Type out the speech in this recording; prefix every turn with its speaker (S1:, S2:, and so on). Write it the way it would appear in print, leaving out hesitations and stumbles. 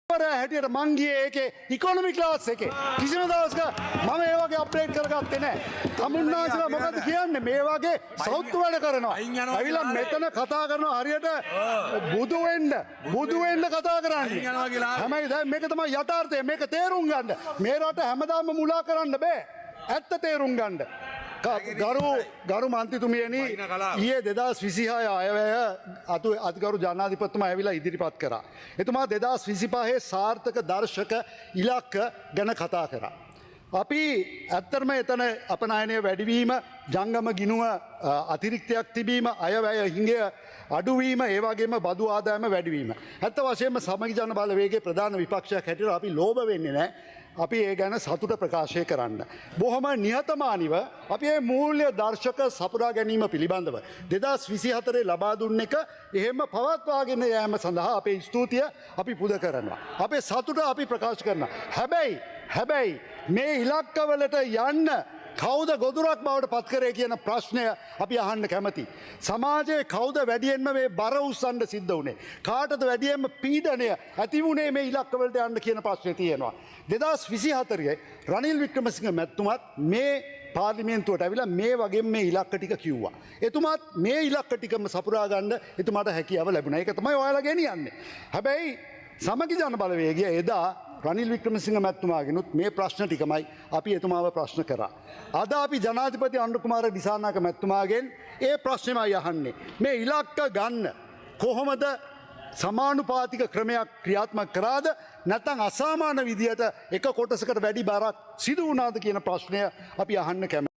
S1: හැටියට මං ගියේ ඒකේ ඉකොනොමි ක්ලාස් එකේ කිසිම දවසක මම ඒ වගේ අප්ඩේට් කරගත්තේ නැහැ. තමුන්නාන්සලා මොකද කියන්නේ මේ වගේ සෞත්තු වැඩ කරනවා. ඇවිල්ලා මෙතන කතා කරනවා හරියට බුදු වෙන්න කතා කරන්නේ. හැමයි දැන් මේක තමයි යථාර්ථය. මේක තේරුම් ගන්න. මේ රට හැමදාම මුලා කරන්න බෑ. ඇත්ත තේරුම් ගන්න. ගරු මන්ත්‍රීතුමියනි ඊයේ 2026 අයවැය අතිගරු ජනාධිපතිතුමා ඇවිල්ලා ඉදිරිපත් කරා. එතුමා 2025 සාර්ථක දර්ශක ඉලක්ක ගැන කතා කරා. අපි ඇත්තටම එතන අපනයනය වැඩිවීම ජංගම ගිනුව අතිරික්තයක් තිබීම අයවැය හිඟය අඩුවීම ඒ වගේම බදු ආදායම වැඩිවීම. ඇත්ත වශයෙන්ම සමගි ජන බලවේගයේ ප්‍රධාන විපක්ෂයක් හැටියට අපි ලෝභ වෙන්නේ නැහැ. අපි ඒ ගැන සතුට ප්‍රකාශය කරන්න. බොහොම නිහතමානිව අපි මේ මූල්‍ය දර්ශක සපුරා ගැනීම පිළිබඳව 2024 ලබා දුන්න එක එහෙම පවත්වාගෙන යෑම සඳහා අපේ ස්තුතිය අපි පුද කරනවා. අපේ සතුට අපි ප්‍රකාශ කරනවා. හැබැයි මේ ඉලක්කවලට යන්න කවුද ගොදුරක් බවට පත් කරේ කියන ප්‍රශ්නය අපි අහන්න කැමති. සමාජයේ කවුද වැඩියෙන්ම මේ බර උස්සන්න සිද්ධ වුණේ? කාටද වැඩියෙන්ම පීඩනය ඇති වුණේ මේ ඉලක්කවලට යන්න කියන ප්‍රශ්නේ තියෙනවා. 2024 රනිල් වික්‍රමසිංහ මැතිතුමත් මේ පාර්ලිමේන්තුවට ඇවිල්ලා මේ වගේ මේ ඉලක්ක ටික කිව්වා. එතුමාත් මේ ඉලක්ක ටිකම සපුරා ගන්න එතුමාට හැකියාව ලැබුණා. ඒක තමයි ඔයාලා ගෙනියන්නේ. හැබැයි සමගි ජන බලවේගය එදා රනිල් වික්‍රමසිංහ මැතිතුමාගෙනුත් මේ ප්‍රශ්න ටිකමයි අපි එතුමාව ප්‍රශ්න කරා. අද අපි ජනාධිපති අනුර කුමාර දිසානායක මැතිතුමාගෙන් ඒ ප්‍රශ්නයමයි අහන්නේ. මේ ඉලක්ක ගන්න කොහොමද සමානුපාතික ක්‍රමයක් ක්‍රියාත්මක කරාද නැත්නම් අසාමාන්‍ය විදියට එක කොටසකට වැඩි බරක් සිදු වුණාද කියන ප්‍රශ්නය අපි අහන්න කැමතියි.